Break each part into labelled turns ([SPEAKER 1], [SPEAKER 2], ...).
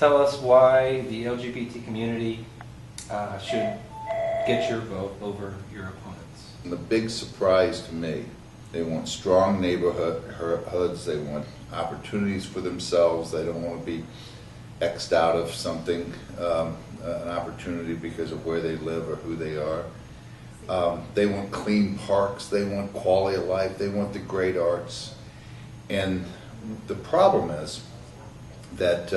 [SPEAKER 1] tell us why the LGBT community should get your vote over your opponents.
[SPEAKER 2] And the big surprise to me, they want strong neighborhoods, they want opportunities for themselves, they don't want to be X'd out of something, an opportunity because of where they live or who they are. They want clean parks, they want quality of life, they want the great arts. And the problem is that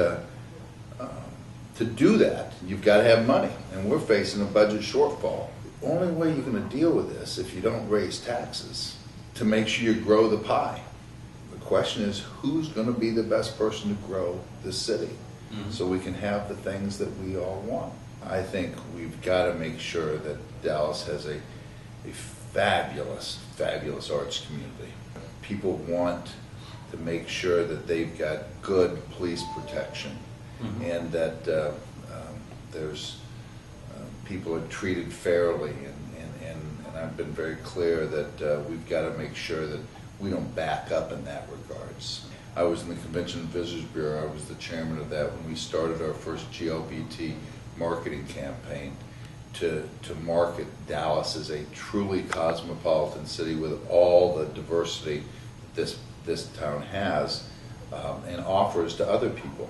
[SPEAKER 2] to do that, you've got to have money, and we're facing a budget shortfall. The only way you're going to deal with this if you don't raise taxes to make sure you grow the pie. The question is, who's going to be the best person to grow this city so we can have the things that we all want? I think we've got to make sure that Dallas has a fabulous, fabulous arts community. People want to make sure that they've got good police protection and that there's people are treated fairly, and I've been very clear that we've got to make sure that we don't back up in that regards. I was in the Convention and Visitors Bureau. I was the chairman of that when we started our first LGBT marketing campaign to market Dallas as a truly cosmopolitan city with all the diversity that this town has and offers to other people.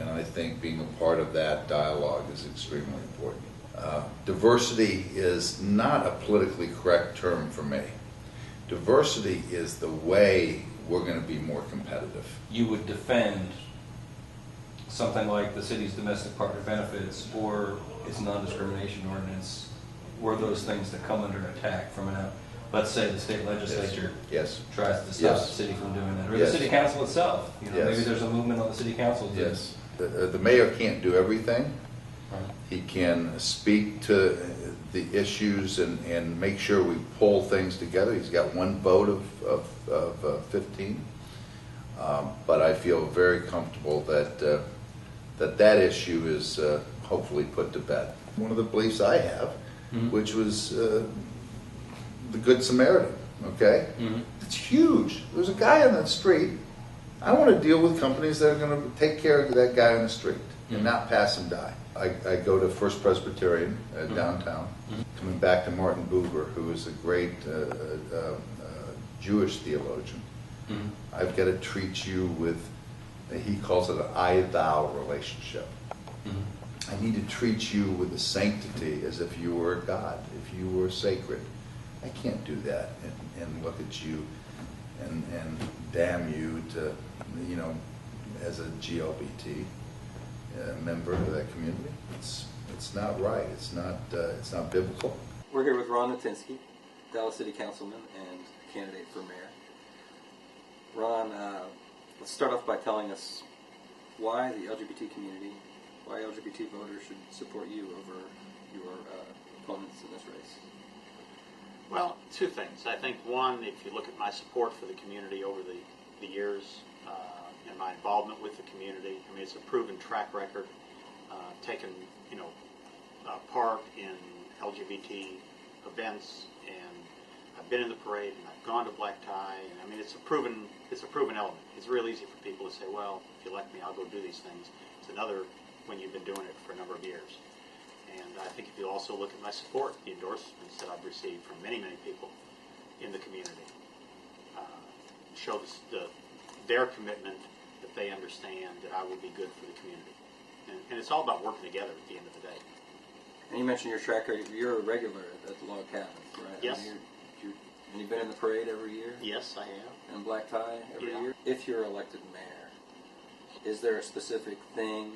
[SPEAKER 2] And I think being a part of that dialogue is extremely important. Diversity is not a politically correct term for me. Diversity is the way we're going to be more competitive.
[SPEAKER 1] You would defend something like the city's domestic partner benefits or its non-discrimination ordinance, were those things that come under attack from let's say the state legislature tries to stop the city from doing that, or the city council itself. You know, maybe there's a movement on the city council.
[SPEAKER 2] The mayor can't do everything. He can speak to the issues and make sure we pull things together. He's got one vote of 15, but I feel very comfortable that that issue is hopefully put to bed. One of the beliefs I have, which was the Good Samaritan, okay? It's huge. There's a guy on the street. I want to deal with companies that are going to take care of that guy on the street and not pass him by. I go to First Presbyterian downtown, coming back to Martin Buber, who is a great Jewish theologian. I've got to treat you with, he calls it an I-thou relationship. I need to treat you with the sanctity as if you were a God, if you were sacred. I can't do that and look at you and damn you to, you know, as a GLBT member of that community. It's not right. It's not biblical.
[SPEAKER 1] We're here with Ron Natinsky, Dallas City Councilman and candidate for mayor. Ron, let's start off by telling us why the LGBT community, why LGBT voters should support you over your opponents in this race.
[SPEAKER 3] Well, two things. I think one, if you look at my support for the community over the years and my involvement with the community, I mean, it's a proven track record. Taken, part in LGBT events, and I've been in the parade, and I've gone to black tie, and I mean, it's a proven element. It's real easy for people to say, well, if you elect me, I'll go do these things. It's another when you've been doing it for a number of years. And I think if you also look at my support, the endorsements that I've received from many, many people in the community, shows their commitment that they understand that I will be good for the community. And it's all about working together at the end of the day.
[SPEAKER 1] And you mentioned your track record. You're a regular at the log cabins, right?
[SPEAKER 3] Yes.
[SPEAKER 1] I mean, and you've been in the parade every year?
[SPEAKER 3] Yes, I have.
[SPEAKER 1] And black tie every year? If you're elected mayor, is there a specific thing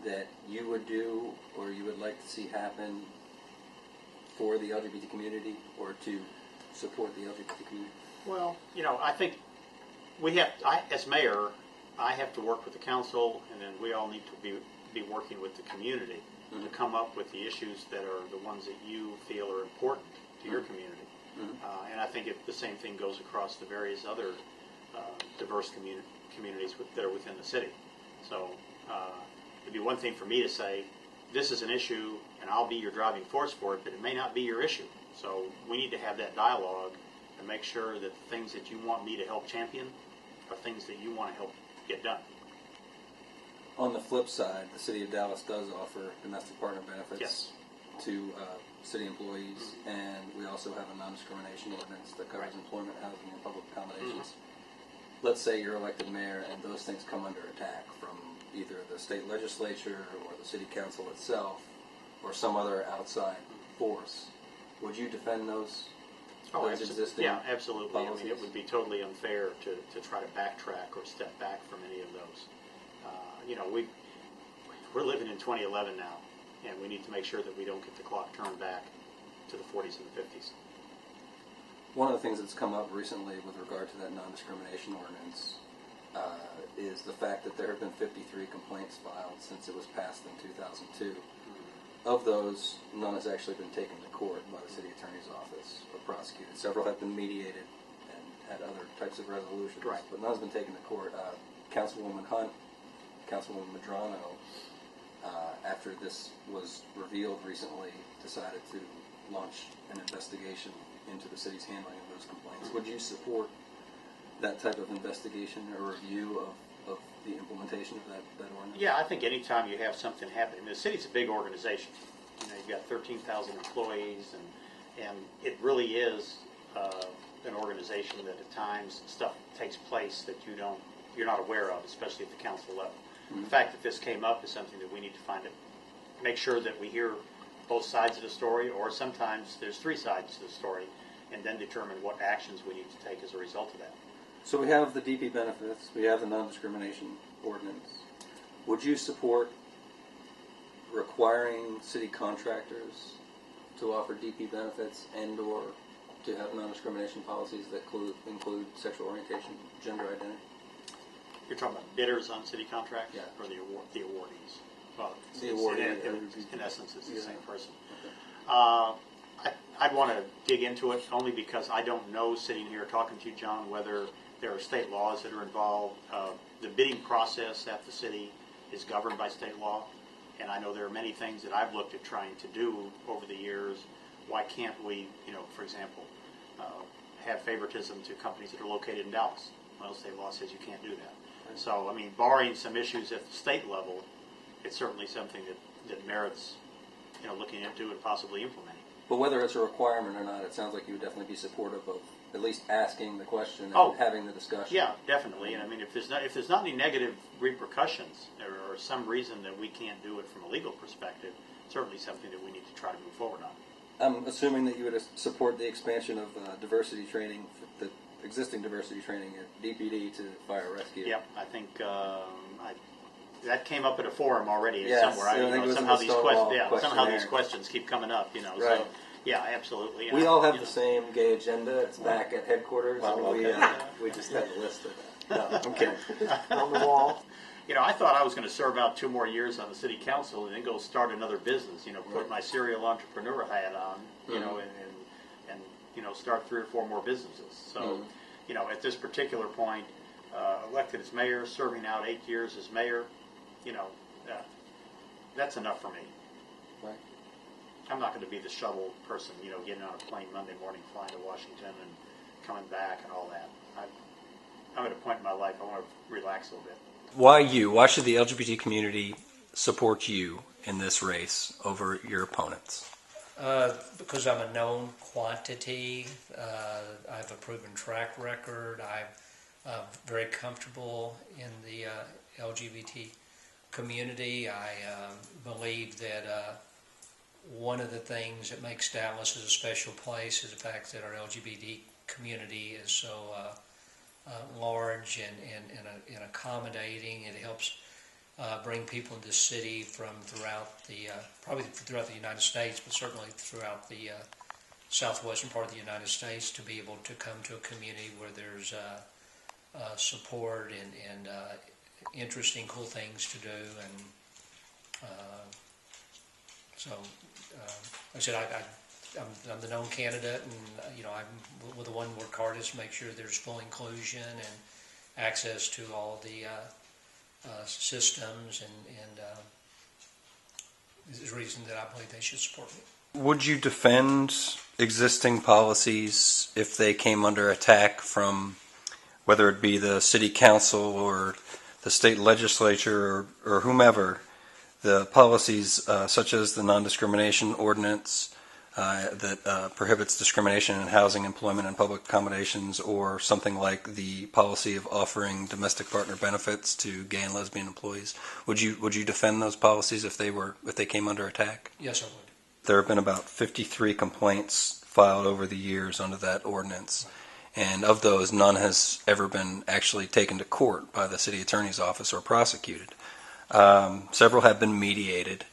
[SPEAKER 1] that you would do or you would like to see happen for the LGBT community or to support the LGBT community?
[SPEAKER 3] Well, I think as mayor, I have to work with the council, and then we all need to be working with the community to come up with the issues that are the ones that you feel are important to your community. And I think the same thing goes across the various other diverse communities that are within the city. So it'd be one thing for me to say, this is an issue, and I'll be your driving force for it, but it may not be your issue. So we need to have that dialogue and make sure that the things that you want me to help champion are things that you want to help get done.
[SPEAKER 1] On the flip side, the city of Dallas does offer domestic partner benefits
[SPEAKER 3] Yes.
[SPEAKER 1] to city employees, and we also have a non-discrimination ordinance that covers
[SPEAKER 3] Right.
[SPEAKER 1] employment, housing, and public accommodations. Let's say you're elected mayor and those things come under attack from either the state legislature or the city council itself or some other outside force. Would you defend those existing
[SPEAKER 3] Yeah, absolutely. I mean, it
[SPEAKER 1] policies?
[SPEAKER 3] would be totally unfair to try to backtrack or step back from any of those. We're living in 2011 now, and we need to make sure that we don't get the clock turned back to the 40s and the 50s.
[SPEAKER 1] One of the things that's come up recently with regard to that non-discrimination ordinance is the fact that there have been 53 complaints filed since it was passed in 2002. Of those, none has actually been taken to court by the city attorney's office or prosecuted. Several have been mediated and had other types of resolutions,
[SPEAKER 3] Right.
[SPEAKER 1] but none has been taken to court. Councilwoman Hunt, Councilwoman Medrano, after this was revealed recently, decided to launch an investigation into the city's handling of those complaints. Would you support that type of investigation or review of the implementation of that ordinance?
[SPEAKER 3] Yeah, I think anytime you have something happen, I mean, the city's a big organization. You've got 13,000 employees, and it really is an organization that at times stuff takes place that you're not aware of, especially at the council level.
[SPEAKER 1] Mm-hmm.
[SPEAKER 3] The fact that this came up is something that we need to make sure that we hear both sides of the story, or sometimes there's three sides to the story, and then determine what actions we need to take as a result of that.
[SPEAKER 1] So we have the DP benefits, we have the non-discrimination ordinance. Would you support requiring city contractors to offer DP benefits and/or to have non-discrimination policies that include sexual orientation, gender identity?
[SPEAKER 3] You're talking about bidders on city contracts?
[SPEAKER 1] Yeah.
[SPEAKER 3] Or the awardees? Well,
[SPEAKER 1] The awardee.
[SPEAKER 3] in essence, it's the
[SPEAKER 1] Yeah.
[SPEAKER 3] same person.
[SPEAKER 1] Okay.
[SPEAKER 3] I'd want to dig into it only because I don't know, sitting here talking to you, John, whether there are state laws that are involved. The bidding process at the city is governed by state law, and I know there are many things that I've looked at trying to do over the years. Why can't we, for example, have favoritism to companies that are located in Dallas? Well, state law says you can't do that. So, I mean, barring some issues at the state level, it's certainly something that merits, looking into and possibly implementing.
[SPEAKER 1] But whether it's a requirement or not, it sounds like you would definitely be supportive of at least asking the question and
[SPEAKER 3] Oh.
[SPEAKER 1] having the discussion.
[SPEAKER 3] Yeah, definitely. And I mean, if there's not any negative repercussions or some reason that we can't do it from a legal perspective, certainly something that we need to try to move forward on.
[SPEAKER 1] I'm assuming that you would support the expansion of diversity training, the existing diversity training at DPD to fire rescue.
[SPEAKER 3] Yep, I think that came up at a forum already
[SPEAKER 1] Yes,
[SPEAKER 3] somewhere.
[SPEAKER 1] I think it was in the Stonewall
[SPEAKER 3] Somehow these
[SPEAKER 1] questionnaire.
[SPEAKER 3] questions keep coming up.
[SPEAKER 1] Right.
[SPEAKER 3] So yeah, absolutely.
[SPEAKER 1] We all have the same gay agenda. It's back at headquarters.
[SPEAKER 3] Well,
[SPEAKER 1] and
[SPEAKER 3] okay.
[SPEAKER 1] we just have a list of that. No, I'm kidding.
[SPEAKER 3] On the wall. I thought I was going to serve out 2 more years on the city council and then go start another business. Put my serial entrepreneur hat on. And start 3 or 4 more businesses. So, at this particular point, elected as mayor, serving out 8 years as mayor, that's enough for me.
[SPEAKER 1] Right.
[SPEAKER 3] I'm not going to be the shuttle person, getting on a plane Monday morning, flying to Washington and coming back and all that. I'm at a point in my life I want to relax a little bit.
[SPEAKER 4] Why you? Why should the LGBT community support you in this race over your opponents?
[SPEAKER 5] Because I'm a known quantity. I have a proven track record. I'm very comfortable in the LGBT community. I believe that one of the things that makes Dallas as a special place is the fact that our LGBT community is so large and accommodating. It helps bring people into the city from probably throughout the United States, but certainly throughout the southwestern part of the United States, to be able to come to a community where there's support and interesting, cool things to do. And so, like I said, I'm the known candidate, and I'm the one work hardest to make sure there's full inclusion and access to all the systems, and there's a reason that I believe they should support me.
[SPEAKER 4] Would you defend existing policies if they came under attack from whether it be the city council or
[SPEAKER 1] the state legislature or whomever the policies such as the non-discrimination ordinance that prohibits discrimination in housing, employment, and public accommodations, or something like the policy of offering domestic partner benefits to gay and lesbian employees. Would you defend those policies if they came under attack?
[SPEAKER 5] Yes, I would.
[SPEAKER 1] There have been about 53 complaints filed over the years under that ordinance. And of those, none has ever been actually taken to court by the city attorney's office or prosecuted. Several have been mediated.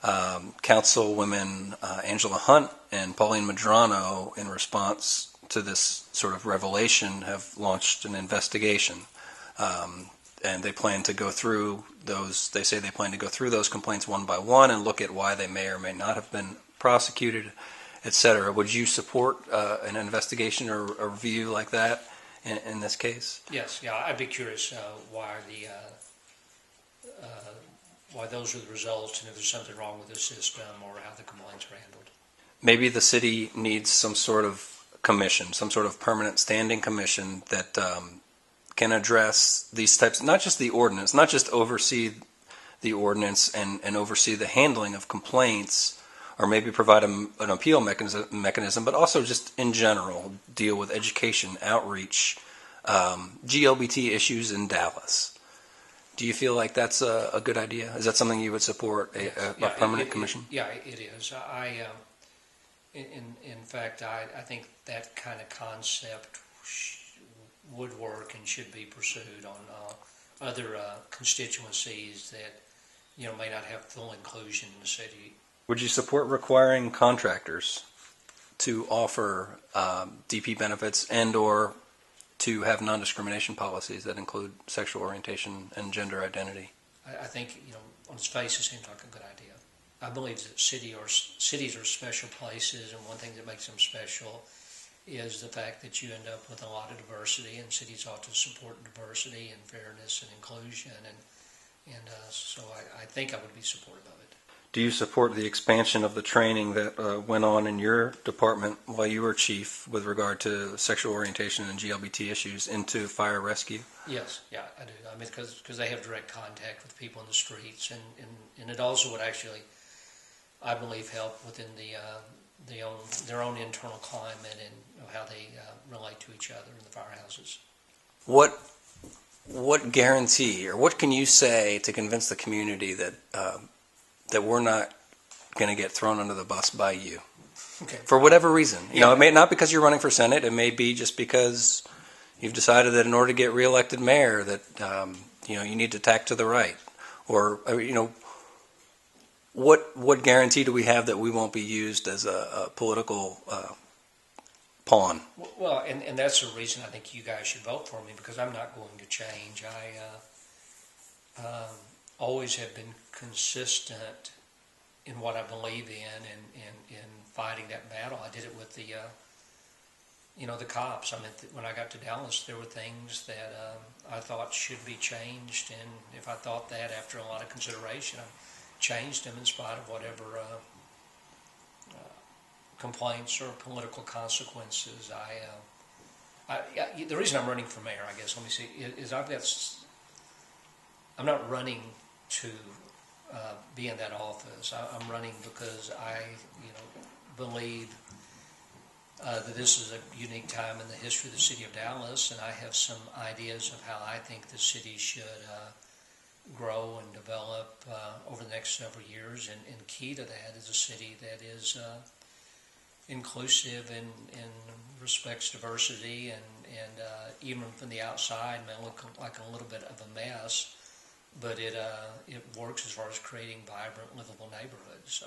[SPEAKER 1] Councilwomen Angela Hunt and Pauline Madrano, in response to this sort of revelation, have launched an investigation. And they plan to go through those, they say they plan to go through those complaints one by one and look at why they may or may not have been prosecuted, et cetera. Would you support an investigation or a review like that in this case?
[SPEAKER 5] Yes, yeah, I'd be curious why those are the results, and if there's something wrong with the system or how the complaints are handled.
[SPEAKER 1] Maybe the city needs some sort of commission, some sort of permanent standing commission that can address these types, not just the ordinance, not just oversee the ordinance and oversee the handling of complaints, or maybe provide an appeal mechanism, but also just in general deal with education, outreach, GLBT issues in Dallas. Do you feel like that's a good idea? Is that something you would support, a permanent commission?
[SPEAKER 5] Yeah, it is. In fact, I think that kind of concept would work and should be pursued on other constituencies that may not have full inclusion in the city.
[SPEAKER 1] Would you support requiring contractors to offer DP benefits and/or to have non-discrimination policies that include sexual orientation and gender identity?
[SPEAKER 5] I think, on its face, it seems like a good idea. I believe that cities are special places, and one thing that makes them special is the fact that you end up with a lot of diversity, and cities ought to support diversity and fairness and inclusion, and so I think I would be supportive of it.
[SPEAKER 1] Do you support the expansion of the training that went on in your department while you were chief with regard to sexual orientation and GLBT issues into fire rescue?
[SPEAKER 5] Yes, yeah, I do. I mean, because they have direct contact with people in the streets, and it also would actually, I believe, help within their own internal climate and how they relate to each other in the firehouses.
[SPEAKER 1] What guarantee, or what can you say to convince the community that that we're not going to get thrown under the bus by you?
[SPEAKER 5] Okay.
[SPEAKER 1] For whatever reason.
[SPEAKER 5] Yeah.
[SPEAKER 1] It may not because you're running for Senate. It may be just because you've decided that in order to get reelected mayor that you need to tack to the right. Or what guarantee do we have that we won't be used as a political pawn?
[SPEAKER 5] Well, and that's the reason I think you guys should vote for me, because I'm not going to change. I always have been consistent in what I believe in and fighting that battle. I did it with the cops. I mean, when I got to Dallas, there were things that I thought should be changed, and if I thought that after a lot of consideration, I changed them in spite of whatever complaints or political consequences. The reason I'm running for mayor, I guess, let me see, is I'm not running to be in that office. I'm running because I, believe that this is a unique time in the history of the city of Dallas, and I have some ideas of how I think the city should grow and develop over the next several years. And key to that is a city that is inclusive and respects diversity, and even from the outside may look like a little bit of a mess, but it works as far as creating vibrant, livable neighborhoods. So